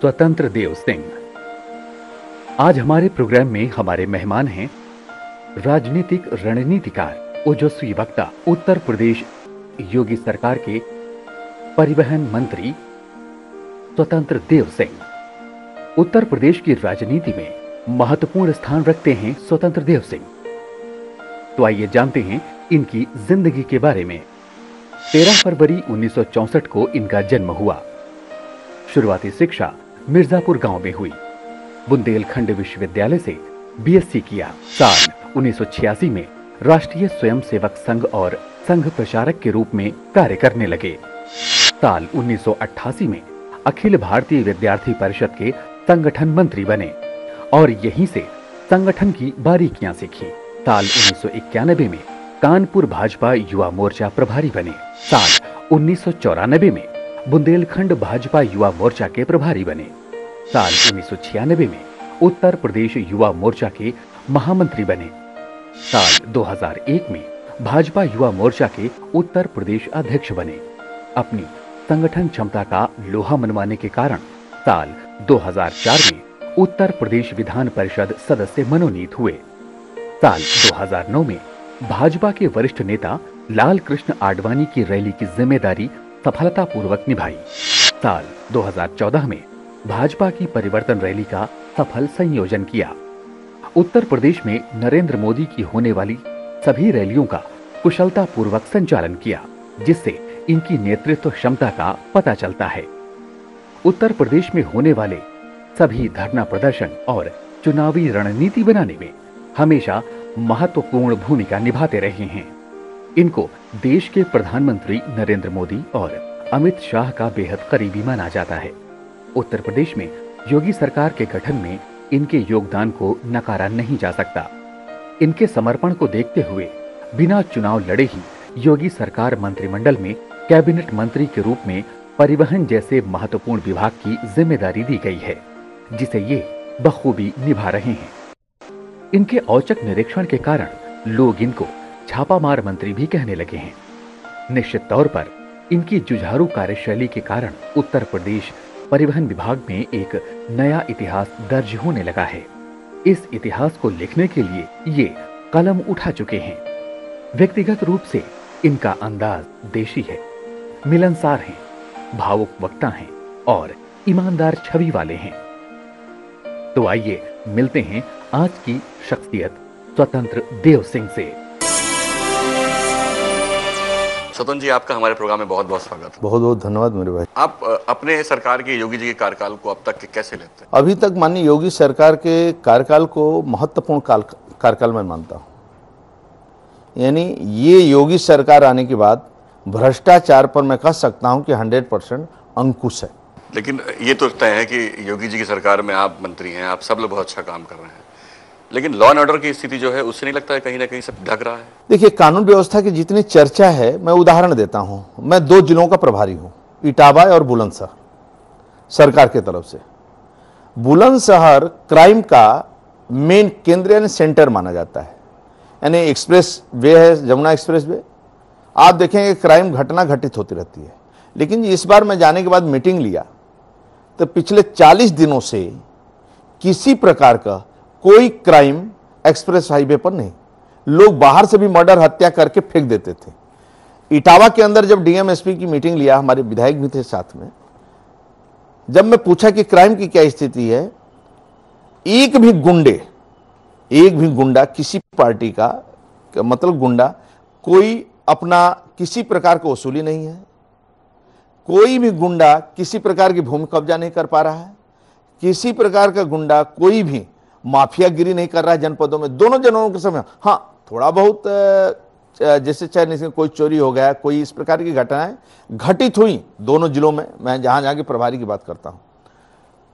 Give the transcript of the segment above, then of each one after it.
स्वतंत्र देव सिंह। आज हमारे प्रोग्राम में हमारे मेहमान हैं राजनीतिक रणनीतिकार, ओजस्वी वक्ता, उत्तर प्रदेश योगी सरकार के परिवहन मंत्री स्वतंत्र देव सिंह। उत्तर प्रदेश की राजनीति में महत्वपूर्ण स्थान रखते हैं स्वतंत्र देव सिंह। तो आइए जानते हैं इनकी जिंदगी के बारे में। 13 फरवरी 1964 को इनका जन्म हुआ। शुरुआती शिक्षा मिर्जापुर गांव में हुई। बुंदेलखंड विश्वविद्यालय से बीएससी किया। साल 1986 में राष्ट्रीय स्वयंसेवक संघ और संघ प्रचारक के रूप में कार्य करने लगे। साल 1988 में अखिल भारतीय विद्यार्थी परिषद के संगठन मंत्री बने और यहीं से संगठन की बारीकियां सीखी। साल 1991 में कानपुर भाजपा युवा मोर्चा प्रभारी बने। साल 1994 में बुंदेलखंड भाजपा युवा मोर्चा के प्रभारी बने। साल 1996 में उत्तर प्रदेश युवा मोर्चा के महामंत्री बने। साल 2001 में भाजपा युवा मोर्चा के उत्तर प्रदेश अध्यक्ष बने। अपनी संगठन क्षमता का लोहा मनवाने के कारण साल 2004 में उत्तर प्रदेश विधान परिषद सदस्य मनोनीत हुए। साल 2009 में भाजपा के वरिष्ठ नेता लाल कृष्ण आडवाणी की रैली की जिम्मेदारी सफलतापूर्वक निभाई। साल 2014 में भाजपा की परिवर्तन रैली का सफल संयोजन किया। उत्तर प्रदेश में नरेंद्र मोदी की होने वाली सभी रैलियों का कुशलतापूर्वक संचालन किया, जिससे इनकी नेतृत्व क्षमता का पता चलता है। उत्तर प्रदेश में होने वाले सभी धरना प्रदर्शन और चुनावी रणनीति बनाने में हमेशा महत्वपूर्ण भूमिका निभाते रहे हैं। इनको देश के प्रधानमंत्री नरेंद्र मोदी और अमित शाह का बेहद करीबी माना जाता है। उत्तर प्रदेश में योगी सरकार के गठन में इनके योगदान को नकारा नहीं जा सकता। इनके समर्पण को देखते हुए बिना चुनाव लड़े ही योगी सरकार मंत्रिमंडल में कैबिनेट मंत्री के रूप में परिवहन जैसे महत्वपूर्ण विभाग की जिम्मेदारी दी गई है, जिसे ये बखूबी निभा रहे हैं। इनके औचक निरीक्षण के कारण लोग इनको छापामार मंत्री भी कहने लगे हैं। निश्चित तौर पर इनकी जुझारू कार्यशैली के कारण उत्तर प्रदेश परिवहन विभाग में एक नया इतिहास दर्ज होने लगा है। इस इतिहास को लिखने के लिए ये कलम उठा चुके हैं। व्यक्तिगत रूप से इनका अंदाज देशी है, मिलनसार हैं, भावुक वक्ता हैं और ईमानदार छवि वाले हैं। तो आइए मिलते हैं आज की शख्सियत स्वतंत्र देव सिंह से। स्वतंत्र जी, आपका हमारे प्रोग्राम में बहुत बहुत स्वागत है। बहुत बहुत धन्यवाद मेरे भाई। आप अपने सरकार के योगी जी के कार्यकाल को अब तक के कैसे लेते हैं? अभी तक माननीय योगी सरकार के कार्यकाल को महत्वपूर्ण कार्यकाल में मानता हूँ। यानी ये योगी सरकार आने के बाद भ्रष्टाचार पर मैं कह सकता हूँ कि 100% अंकुश है। लेकिन ये तो तय है कि योगी जी की सरकार में आप मंत्री हैं, आप सब लोग बहुत अच्छा काम कर रहे हैं, लेकिन लॉ एंड ऑर्डर की स्थिति जो है उससे नहीं लगता है कहीं ना कहीं सब ढक रहा है? देखिए, कानून व्यवस्था की जितनी चर्चा है, मैं उदाहरण देता हूं। मैं 2 जिलों का प्रभारी हूं, इटावा और बुलंदशहर, सरकार की तरफ से। बुलंदशहर क्राइम का मेन केंद्र यानी सेंटर माना जाता है। यानी एक्सप्रेस वे है, जमुना एक्सप्रेस वे। आप देखेंगे क्राइम घटना घटित होती रहती है, लेकिन इस बार मैं जाने के बाद मीटिंग लिया तो पिछले 40 दिनों से किसी प्रकार का कोई क्राइम एक्सप्रेस हाईवे पर नहीं। लोग बाहर से भी मर्डर, हत्या करके फेंक देते थे। इटावा के अंदर जब डीएमएसपी की मीटिंग लिया, हमारे विधायक भी थे साथ में, जब मैं पूछा कि क्राइम की क्या स्थिति है, एक भी गुंडा किसी पार्टी का मतलब गुंडा कोई अपना किसी प्रकार का वसूली नहीं है। कोई भी गुंडा किसी प्रकार की भूमि कब्जा नहीं कर पा रहा है। किसी प्रकार का गुंडा कोई भी माफियागिरी नहीं कर रहा है जनपदों में। दोनों जनों के समय हाँ, थोड़ा बहुत जैसे चाहे कोई चोरी हो गया, कोई इस प्रकार की घटनाएं घटित हुई दोनों जिलों में। मैं जहां के प्रभारी की बात करता हूं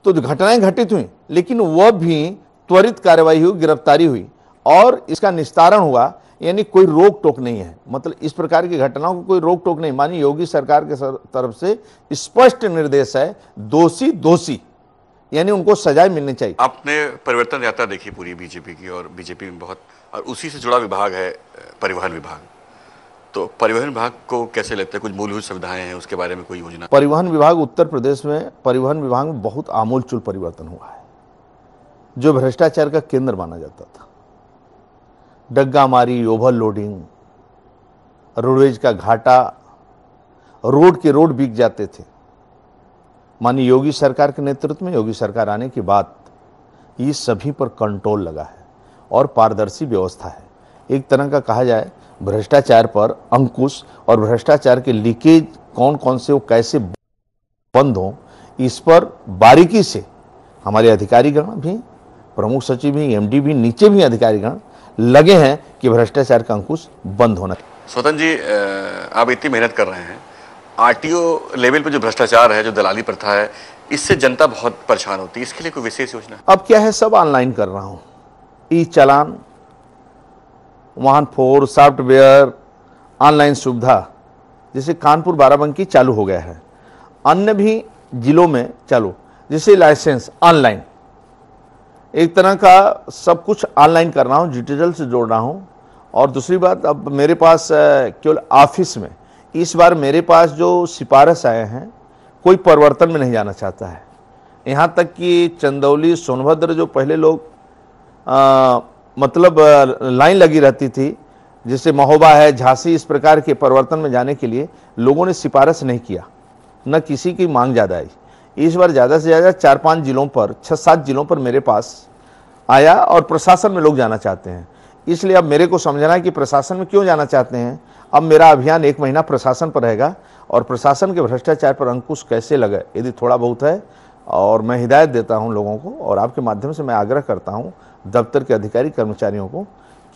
तो घटनाएं घटित हुई, लेकिन वह भी त्वरित कार्रवाई हुई, गिरफ्तारी हुई और इसका निस्तारण हुआ। यानी कोई रोक टोक नहीं है, मतलब इस प्रकार की घटनाओं को कोई रोक टोक नहीं। मानिए योगी सरकार के तरफ से स्पष्ट निर्देश है, दोषी यानी उनको सजाए मिलनी चाहिए। आपने परिवर्तन यात्रा देखी पूरी बीजेपी की, और बीजेपी में बहुत, और उसी से जुड़ा विभाग है परिवहन विभाग। तो परिवहन विभाग को कैसे लगता है, कुछ मूलभूत सुविधाएं हैं उसके बारे में कोई योजना? परिवहन विभाग, उत्तर प्रदेश में परिवहन विभाग में बहुत आमूलचूल परिवर्तन हुआ है। जो भ्रष्टाचार का केंद्र माना जाता था, डग्गामारी, ओवरलोडिंग, रोडवेज का घाटा, रोड के रोड बिक जाते थे। माननीय योगी सरकार के नेतृत्व में, योगी सरकार आने के बाद ये सभी पर कंट्रोल लगा है और पारदर्शी व्यवस्था है। एक तरह का कहा जाए भ्रष्टाचार पर अंकुश, और भ्रष्टाचार के लीकेज कौन कौन से, वो कैसे बंद हो, इस पर बारीकी से हमारे अधिकारीगण भी, प्रमुख सचिव भी, एमडी भी, नीचे भी अधिकारीगण लगे हैं कि भ्रष्टाचार का अंकुश बंद होना। स्वतंत्र जी, आप इतनी मेहनत कर रहे हैं, आरटीओ लेवल पे जो भ्रष्टाचार है, जो दलाली प्रथा है, इससे जनता बहुत परेशान होती है, इसके लिए कोई विशेष योजना? अब क्या है, सब ऑनलाइन कर रहा हूं। ई चालान, वाहन फोर, सॉफ्टवेयर, ऑनलाइन सुविधा, जैसे कानपुर बाराबंकी चालू हो गया है, अन्य भी जिलों में चालू, जैसे लाइसेंस ऑनलाइन, एक तरह का सब कुछ ऑनलाइन कर रहा हूं, डिजिटल से जोड़ रहा हूं। और दूसरी बात, अब मेरे पास केवल ऑफिस में, इस बार मेरे पास जो सिफारिश आए हैं, कोई परिवर्तन में नहीं जाना चाहता है। यहाँ तक कि चंदौली, सोनभद्र, जो पहले लोग मतलब लाइन लगी रहती थी, जैसे महोबा है, झांसी, इस प्रकार के परिवर्तन में जाने के लिए लोगों ने सिफारिश नहीं किया, न किसी की मांग ज़्यादा आई। इस बार ज़्यादा से ज़्यादा 4-5 जिलों पर, 6-7 जिलों पर मेरे पास आया, और प्रशासन में लोग जाना चाहते हैं। इसलिए अब मेरे को समझना है कि प्रशासन में क्यों जाना चाहते हैं। अब मेरा अभियान 1 महीना प्रशासन पर रहेगा, और प्रशासन के भ्रष्टाचार पर अंकुश कैसे लगे, यदि थोड़ा बहुत है, और मैं हिदायत देता हूं लोगों को, और आपके माध्यम से मैं आग्रह करता हूं दफ्तर के अधिकारी कर्मचारियों को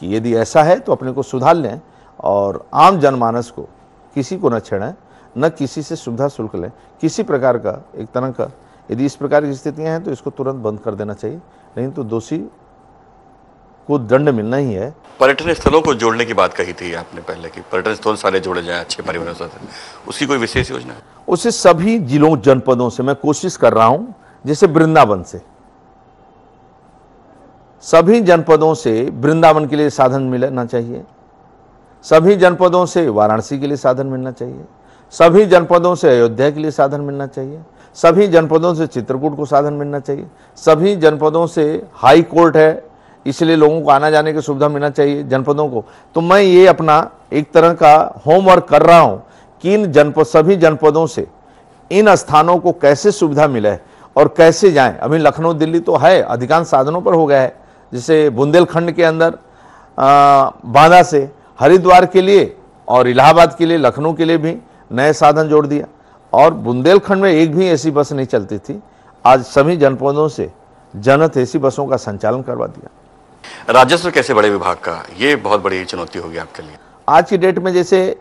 कि यदि ऐसा है तो अपने को सुधार लें, और आम जनमानस को किसी को न छेड़ें, न किसी से सुविधा शुल्क लें, किसी प्रकार का, एक तरह का, यदि इस प्रकार की स्थितियां हैं तो इसको तुरंत बंद कर देना चाहिए, नहीं तो दोषी को दंड मिलना ही है। पर्यटन स्थलों को जोड़ने की बात कही थी आपने पहले, कि पर्यटन स्थल सारे जोड़े जाएं अच्छे परिवहन से, उसकी कोई विशेष योजना है? उसे सभी जिलों, जनपदों से मैं कोशिश कर रहा हूं, जैसे वृंदावन से, सभी जनपदों से वृंदावन के लिए साधन मिलना चाहिए, सभी जनपदों से वाराणसी के लिए साधन मिलना चाहिए, सभी जनपदों से अयोध्या के लिए साधन मिलना चाहिए, सभी जनपदों से चित्रकूट को साधन मिलना चाहिए, सभी जनपदों से हाई कोर्ट है, इसलिए लोगों को आना जाने की सुविधा मिलना चाहिए जनपदों को। तो मैं ये अपना एक तरह का होमवर्क कर रहा हूं कि इन जनपद, सभी जनपदों से इन स्थानों को कैसे सुविधा मिले और कैसे जाएं। अभी लखनऊ, दिल्ली तो है, अधिकांश साधनों पर हो गया है, जैसे बुंदेलखंड के अंदर बांदा से हरिद्वार के लिए और इलाहाबाद के लिए, लखनऊ के लिए भी नए साधन जोड़ दिया, और बुंदेलखंड में एक भी ऐसी बस नहीं चलती थी, आज सभी जनपदों से जनहित ऐसी बसों का संचालन करवा दिया। राजस्व कैसे बढ़े विभाग का, ये बहुत बड़ी चुनौती होगी आपके लिए आज की डेट में। जैसे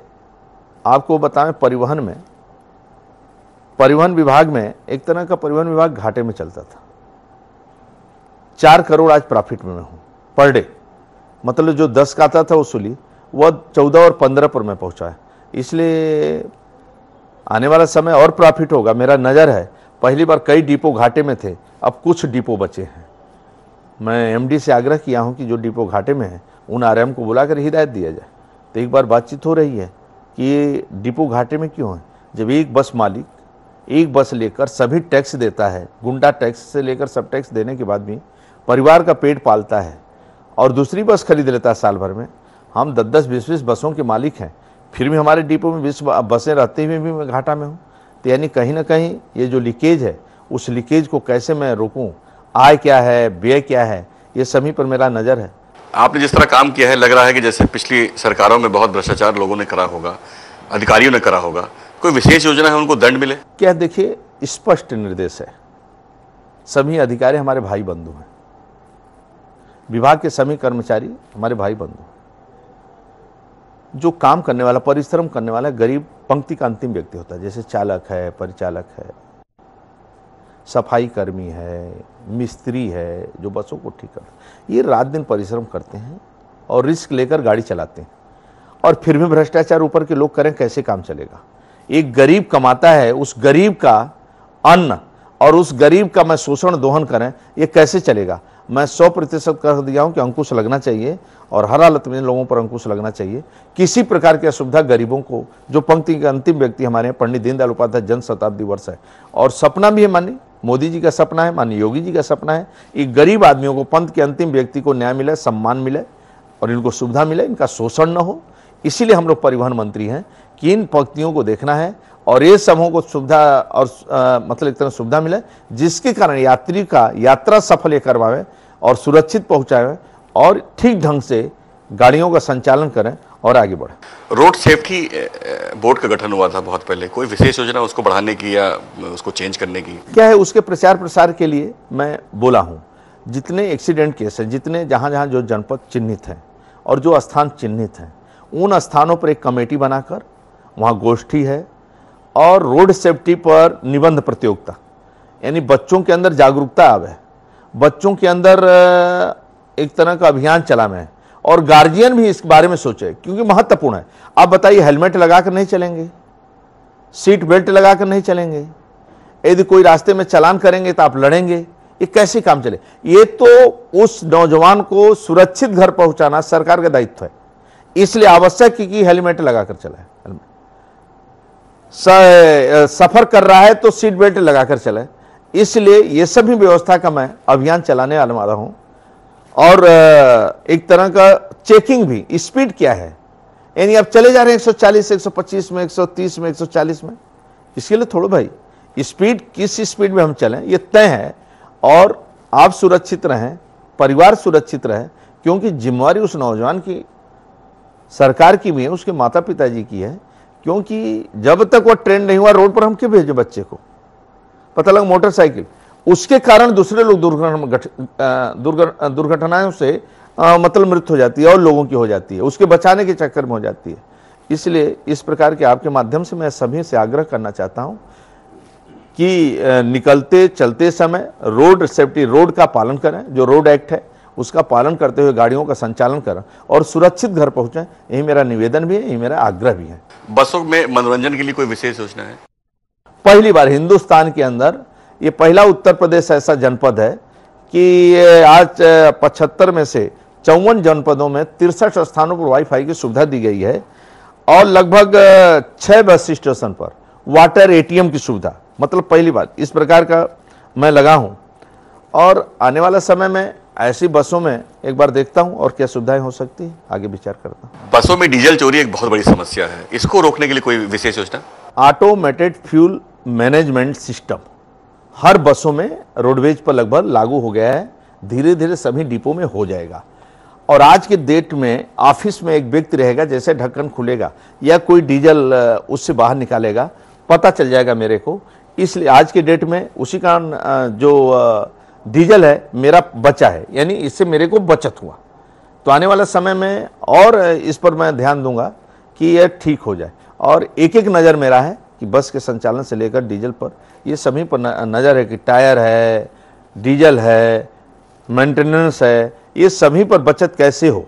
आपको बताएं, परिवहन में, परिवहन विभाग में एक तरह का परिवहन विभाग घाटे में चलता था। 4 करोड़ आज प्रॉफिट में हूं पर डे, मतलब जो 10 का आता था वसूली, वह 14 और 15 पर मैं पहुंचा है। इसलिए आने वाला समय और प्रॉफिट होगा, मेरा नज़र है। पहली बार कई डिपो घाटे में थे, अब कुछ डिपो बचे हैं। मैं एमडी से आग्रह किया हूं कि जो डिपो घाटे में है उन आरएम को बुलाकर हिदायत दिया जाए। तो एक बार बातचीत हो रही है कि ये डिपो घाटे में क्यों है, जब एक बस मालिक एक बस लेकर सभी टैक्स देता है, गुंडा टैक्स से लेकर सब टैक्स देने के बाद भी परिवार का पेट पालता है, और दूसरी बस खरीद लेता है साल भर में। हम 10-10, 20-20 बसों के मालिक हैं, फिर भी हमारे डिपो में 20 बसें रहते हुए भी मैं घाटा में हूँ। तो यानी कहीं ना कहीं ये जो लीकेज है, उस लीकेज को कैसे मैं रोकूं, आय क्या है, व्यय क्या है, ये सभी पर मेरा नज़र है। आपने जिस तरह काम किया है, लग रहा है कि जैसे पिछली सरकारों में बहुत भ्रष्टाचार लोगों ने करा होगा, अधिकारियों ने करा होगा। कोई विशेष योजना है उनको दंड मिले? क्या, देखिए, स्पष्ट निर्देश है, सभी अधिकारी हमारे भाई बंधु हैं, विभाग के सभी कर्मचारी हमारे भाई बंधु हैं। जो काम करने वाला, परिश्रम करने वाला गरीब पंक्ति का अंतिम व्यक्ति होता है, जैसे चालक है, परिचालक है, सफाई कर्मी है, मिस्त्री है, जो बसों को ठीक करते हैं, ये रात दिन परिश्रम करते हैं और रिस्क लेकर गाड़ी चलाते हैं, और फिर भी भ्रष्टाचार ऊपर के लोग करें, कैसे काम चलेगा। एक गरीब कमाता है, उस गरीब का अन्न और उस गरीब का मैं शोषण दोहन करें, ये कैसे चलेगा। मैं 100% कर दिया हूं कि अंकुश लगना चाहिए और हर हालत में लोगों पर अंकुश लगना चाहिए। किसी प्रकार की असुविधा गरीबों को, जो पंक्ति के अंतिम व्यक्ति हमारे यहाँ पंडित दीनदयाल उपाध्याय जन शताब्दी वर्ष है और सपना भी है, माननीय मोदी जी का सपना है, माननीय योगी जी का सपना है, ये गरीब आदमियों को, पंथ के अंतिम व्यक्ति को न्याय मिले, सम्मान मिले और इनको सुविधा मिले, इनका शोषण न हो। इसीलिए हम लोग परिवहन मंत्री हैं कि इन पंक्तियों को देखना है और ये समूह को सुविधा और मतलब एक तरह सुविधा मिले, जिसके कारण यात्री का यात्रा सफल ये करवावे और सुरक्षित पहुंचावे और ठीक ढंग से गाड़ियों का संचालन करें और आगे बढ़े। रोड सेफ्टी बोर्ड का गठन हुआ था बहुत पहले, कोई विशेष योजना उसको बढ़ाने की या उसको चेंज करने की? क्या है, उसके प्रचार प्रसार के लिए मैं बोला हूं, जितने एक्सीडेंट केस हैं, जितने जहां जहां जो जनपद चिन्हित हैं और जो स्थान चिन्हित हैं, उन स्थानों पर एक कमेटी बनाकर वहां गोष्ठी है और रोड सेफ्टी पर निबंध प्रतियोगिता, यानी बच्चों के अंदर जागरूकता आवे, बच्चों के अंदर एक तरह का अभियान चला में और गार्जियन भी इस बारे में सोचे, क्योंकि महत्वपूर्ण है। आप बताइए, हेलमेट लगाकर नहीं चलेंगे, सीट बेल्ट लगाकर नहीं चलेंगे, यदि कोई रास्ते में चालान करेंगे तो आप लड़ेंगे, ये कैसे काम चले? ये तो उस नौजवान को सुरक्षित घर पहुंचाना सरकार का दायित्व है, इसलिए आवश्यक है कि हेलमेट लगाकर चलाए। सफर कर रहा है तो सीट बेल्ट लगाकर चले, इसलिए ये सभी व्यवस्था का मैं अभियान चलाने वाला हूं। और एक तरह का चेकिंग भी, स्पीड क्या है, यानी आप चले जा रहे हैं 140 125 में, 130 में, 140 में, इसके लिए थोड़ा भाई स्पीड, किस स्पीड में हम चलें ये तय है और आप सुरक्षित रहें, परिवार सुरक्षित रहे, क्योंकि जिम्मेवारी उस नौजवान की सरकार की भी है, उसके माता पिताजी की है, क्योंकि जब तक वो ट्रेन नहीं हुआ रोड पर हम क्यों भेजे बच्चे को? पता लगा मोटरसाइकिल, उसके कारण दूसरे लोग दुर्घटनाओं से मतलब मृत्यु हो जाती है और लोगों की हो जाती है, उसके बचाने के चक्कर में हो जाती है। इसलिए इस प्रकार के आपके माध्यम से मैं सभी से आग्रह करना चाहता हूं कि निकलते चलते समय रोड सेफ्टी, रोड का पालन करें, जो रोड एक्ट है उसका पालन करते हुए गाड़ियों का संचालन करें और सुरक्षित घर पहुंचे। यही मेरा निवेदन भी है, यही मेरा आग्रह भी है। बसों में मनोरंजन के लिए कोई विशेष योजना है? पहली बार हिंदुस्तान के अंदर ये पहला उत्तर प्रदेश ऐसा जनपद है कि आज 75 में से 54 जनपदों में 63 स्थानों पर वाईफाई की सुविधा दी गई है और लगभग 6 बस स्टेशन पर वाटर एटीएम की सुविधा, मतलब पहली बार इस प्रकार का मैं लगा हूं। और आने वाला समय में ऐसी बसों में एक बार देखता हूं और क्या सुविधाएं हो सकती है, आगे विचार करता हूं। बसों में डीजल चोरी एक बहुत बड़ी समस्या है, इसको रोकने के लिए कोई विशेष योजना? ऑटोमेटेड फ्यूल मैनेजमेंट सिस्टम हर बसों में रोडवेज पर लगभग लागू हो गया है, धीरे धीरे सभी डिपो में हो जाएगा। और आज के डेट में ऑफिस में एक व्यक्ति रहेगा, जैसे ढक्कन खुलेगा या कोई डीजल उससे बाहर निकालेगा, पता चल जाएगा मेरे को। इसलिए आज के डेट में उसी कारण जो डीजल है मेरा बचा है, यानी इससे मेरे को बचत हुआ। तो आने वाला समय में और इस पर मैं ध्यान दूंगा कि यह ठीक हो जाए। और एक एक नज़र मेरा है कि बस के संचालन से लेकर डीजल पर, ये सभी पर नज़र है कि टायर है, डीजल है, मेंटेनेंस है, ये सभी पर बचत कैसे हो,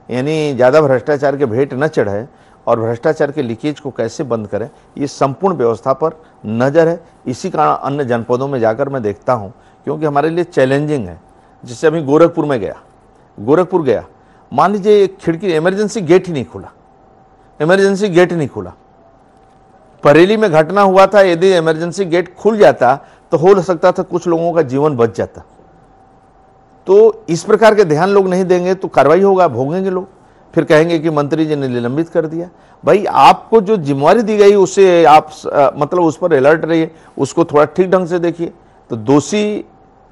यानी ज़्यादा भ्रष्टाचार के भेंट न चढ़े और भ्रष्टाचार के लीकेज को कैसे बंद करें, ये संपूर्ण व्यवस्था पर नज़र है। इसी कारण अन्य जनपदों में जाकर मैं देखता हूँ, क्योंकि हमारे लिए चैलेंजिंग है। जैसे अभी गोरखपुर गया, मान लीजिए खिड़की, इमरजेंसी गेट ही नहीं खुला, इमरजेंसी गेट नहीं खुला। बरेली में घटना हुआ था, यदि इमरजेंसी गेट खुल जाता तो हो सकता था कुछ लोगों का जीवन बच जाता। तो इस प्रकार के ध्यान लोग नहीं देंगे तो कार्रवाई होगा, भोगेंगे लोग, फिर कहेंगे कि मंत्री जी ने निलंबित कर दिया। भाई आपको जो जिम्मेवारी दी गई उससे आप मतलब उस पर अलर्ट रहिए, उसको थोड़ा ठीक ढंग से देखिए। तो दोषी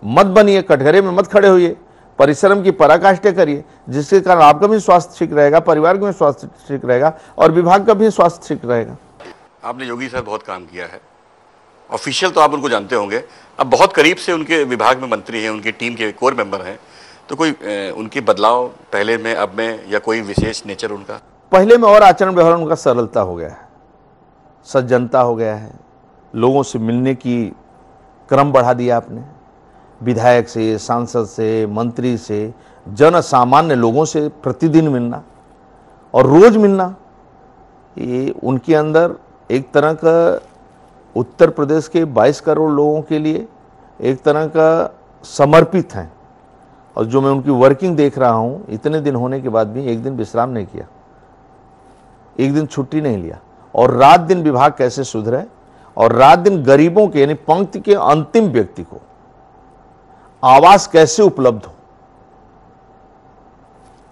मत बनिए, कटघरे में मत खड़े होइए, परिश्रम की पराकाष्ठा करिए, जिसके कारण आपका भी स्वास्थ्य ठीक रहेगा, परिवार का भी स्वास्थ्य ठीक रहेगा और विभाग का भी स्वास्थ्य ठीक रहेगा। आपने योगी सर बहुत काम किया है, ऑफिशियल तो आप उनको जानते होंगे, अब बहुत करीब से उनके विभाग में मंत्री हैं, उनकी टीम के कोर मेंबर हैं, तो कोई उनके बदलाव पहले में अब में या कोई विशेष नेचर उनका? पहले में और आचरण व्यवहार उनका सरलता हो गया है, सज्जनता हो गया है, लोगों से मिलने की क्रम बढ़ा दिया आपने, विधायक से, सांसद से, मंत्री से, जन सामान्य लोगों से प्रतिदिन मिलना और रोज मिलना, ये उनके अंदर एक तरह का उत्तर प्रदेश के 22 करोड़ लोगों के लिए एक तरह का समर्पित हैं और जो मैं उनकी वर्किंग देख रहा हूं, इतने दिन होने के बाद भी एक दिन विश्राम नहीं किया, एक दिन छुट्टी नहीं लिया, और रात दिन विभाग कैसे सुधरे और रात दिन गरीबों के यानी पंक्ति के अंतिम व्यक्ति को आवास कैसे उपलब्ध हो,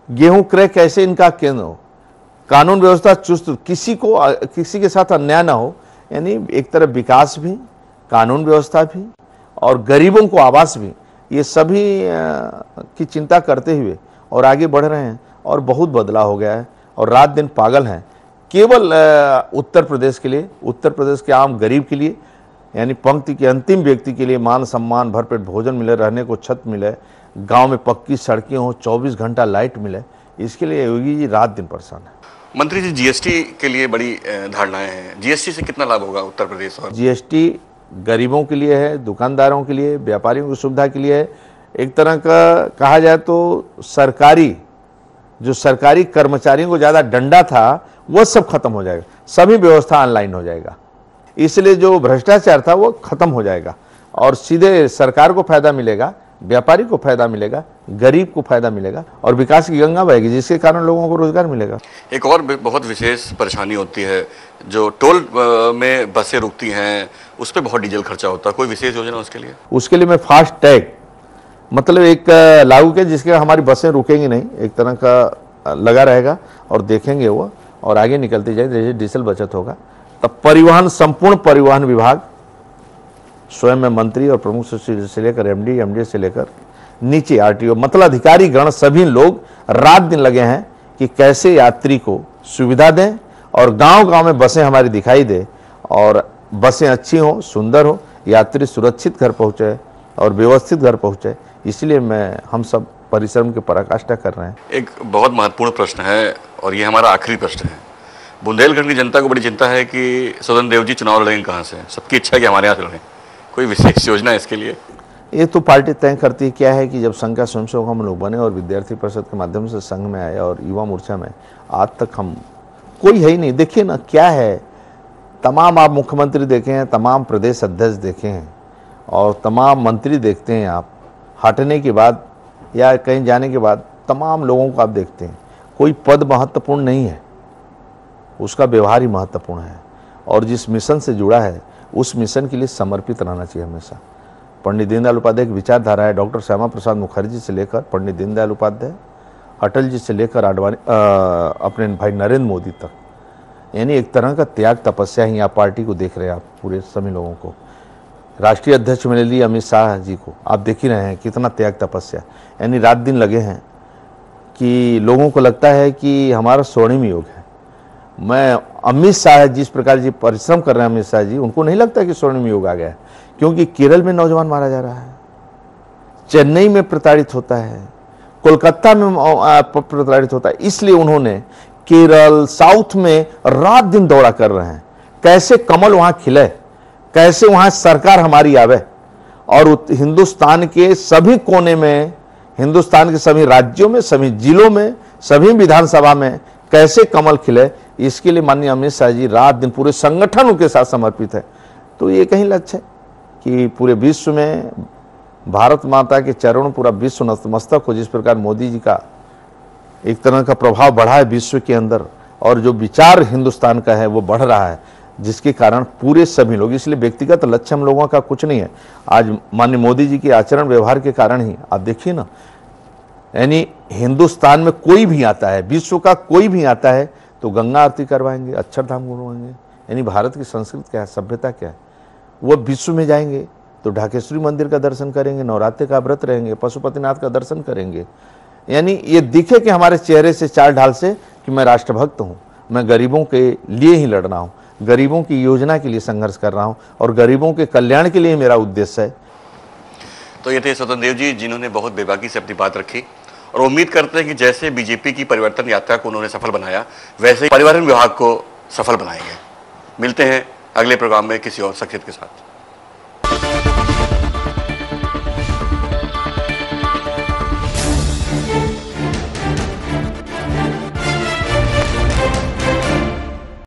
गेहूं क्रय कैसे इनका केंद्र हो, कानून व्यवस्था चुस्त, किसी के साथ अन्याय ना हो, यानी एक तरफ विकास भी, कानून व्यवस्था भी और गरीबों को आवास भी, ये सभी की चिंता करते हुए और आगे बढ़ रहे हैं। और बहुत बदलाव हो गया है और रात दिन पागल हैं केवल उत्तर प्रदेश के लिए, उत्तर प्रदेश के आम गरीब के लिए, यानी पंक्ति के अंतिम व्यक्ति के लिए मान सम्मान, भरपेट भोजन मिले, रहने को छत मिले, गांव में पक्की सड़कें हो, 24 घंटा लाइट मिले, इसके लिए योगी जी रात दिन परेशान है। मंत्री जी, जीएसटी के लिए बड़ी धारणाएं हैं, जीएसटी से कितना लाभ होगा उत्तर प्रदेश? और जीएसटी गरीबों के लिए है, दुकानदारों के लिए, व्यापारियों की सुविधा के लिए है। एक तरह का कहा जाए तो जो सरकारी कर्मचारियों को ज़्यादा डंडा था वो सब खत्म हो जाएगा, सभी व्यवस्था ऑनलाइन हो जाएगा, इसलिए जो भ्रष्टाचार था वो खत्म हो जाएगा और सीधे सरकार को फायदा मिलेगा, व्यापारी को फायदा मिलेगा, गरीब को फायदा मिलेगा और विकास की गंगा बहेगी, जिसके कारण लोगों को रोजगार मिलेगा। एक और बहुत विशेष परेशानी होती है, जो टोल में बसें रुकती हैं उस पर बहुत डीजल खर्चा होता है, कोई विशेष योजना उसके लिए? उसके लिए मैं फास्ट टैग मतलब एक लागू किया जिसके हमारी बसें रुकेंगी नहीं, एक तरह का लगा रहेगा और देखेंगे वो और आगे निकलती जाए, जैसे डीजल बचत होगा। तब परिवहन, संपूर्ण परिवहन विभाग स्वयं में मंत्री और प्रमुख सचिव से लेकर एमडी से लेकर नीचे आरटीओ मतलब अधिकारी गण सभी लोग रात दिन लगे हैं कि कैसे यात्री को सुविधा दें और गांव-गांव में बसें हमारी दिखाई दे और बसें अच्छी हो, सुंदर हो, यात्री सुरक्षित घर पहुंचे और व्यवस्थित घर पहुंचे। इसलिए हम सब परिश्रम की पराकाष्ठा कर रहे हैं। एक बहुत महत्वपूर्ण प्रश्न है और ये हमारा आखिरी प्रश्न है। बुंदेलखंड की जनता को बड़ी चिंता है कि स्वतंत्र देव जी चुनाव लड़ेंगे कहाँ से, सबकी इच्छा है कि हमारे यहाँ से लड़ें, कोई विशेष योजना है इसके लिए? ये तो पार्टी तय करती है। क्या है कि जब संघ का स्वयंसेवक हम लोग बने और विद्यार्थी परिषद के माध्यम से संघ में आए और युवा मोर्चा में, आज तक हम कोई है ही नहीं। देखिए ना क्या है, तमाम आप मुख्यमंत्री देखे हैं, तमाम प्रदेश अध्यक्ष देखे हैं और तमाम मंत्री देखते हैं, आप हटने के बाद या कहीं जाने के बाद तमाम लोगों को आप देखते हैं, कोई पद महत्वपूर्ण नहीं है, उसका व्यवहार ही महत्वपूर्ण है और जिस मिशन से जुड़ा है उस मिशन के लिए समर्पित रहना चाहिए हमेशा। पंडित दीनदयाल उपाध्याय की विचारधारा है, डॉक्टर श्यामा प्रसाद मुखर्जी से लेकर पंडित दीनदयाल उपाध्याय, अटल जी से लेकर आडवाणी अपने भाई नरेंद्र मोदी तक, यानी एक तरह का त्याग तपस्या ही आप पार्टी को देख रहे हैं, आप पूरे सभी लोगों को। राष्ट्रीय अध्यक्ष मैंने लिए अमित शाह जी को, आप देख ही रहे हैं कितना त्याग तपस्या, यानी रात दिन लगे हैं कि लोगों को लगता है कि हमारा स्वर्णिम युग है। मैं अमित शाह जिस प्रकार जी परिश्रम कर रहे हैं, अमित शाह जी, उनको नहीं लगता कि स्वर्णिम युग आ गया है, क्योंकि केरल में नौजवान मारा जा रहा है, चेन्नई में प्रताड़ित होता है, कोलकाता में प्रताड़ित होता है, इसलिए उन्होंने केरल साउथ में रात दिन दौड़ा कर रहे हैं, कैसे कमल वहां खिले, कैसे वहां सरकार हमारी आवे और हिंदुस्तान के सभी कोने में, हिंदुस्तान के सभी राज्यों में, सभी जिलों में, सभी विधानसभा में कैसे कमल खिले, इसके लिए माननीय अमित शाह जी रात दिन पूरे संगठन उनके साथ समर्पित है। तो ये कहीं लक्ष्य है कि पूरे विश्व में भारत माता के चरणों पूरा विश्व नतमस्तक हो, जिस प्रकार मोदी जी का एक तरह का प्रभाव बढ़ा है विश्व के अंदर और जो विचार हिंदुस्तान का है वो बढ़ रहा है, जिसके कारण पूरे सभी लोग, इसलिए व्यक्तिगत लक्ष्य हम लोगों का कुछ नहीं है। आज माननीय मोदी जी के आचरण व्यवहार के कारण ही आप देखिए ना, यानी हिंदुस्तान में कोई भी आता है, विश्व का कोई भी आता है तो गंगा आरती करवाएंगे, अक्षरधाम घुमाएंगे, यानी भारत की संस्कृति क्या है, सभ्यता क्या है। वो विश्व में जाएंगे तो ढाकेश्वरी मंदिर का दर्शन करेंगे, नवरात्रि का व्रत रहेंगे, पशुपतिनाथ का दर्शन करेंगे, यानी ये दिखे कि हमारे चेहरे से, चाल ढाल से कि मैं राष्ट्रभक्त हूँ, मैं गरीबों के लिए ही लड़ रहा हूँ, गरीबों की योजना के लिए संघर्ष कर रहा हूँ और गरीबों के कल्याण के लिए मेरा उद्देश्य है। तो ये थे स्वतंत्र देव जी, जिन्होंने बहुत बेबाकी से अपनी बात रखी और उम्मीद करते हैं कि जैसे बीजेपी की परिवर्तन यात्रा को उन्होंने सफल बनाया, वैसे ही परिवहन विभाग को सफल बनाएंगे। मिलते हैं अगले प्रोग्राम में किसी और शख्सियत के साथ।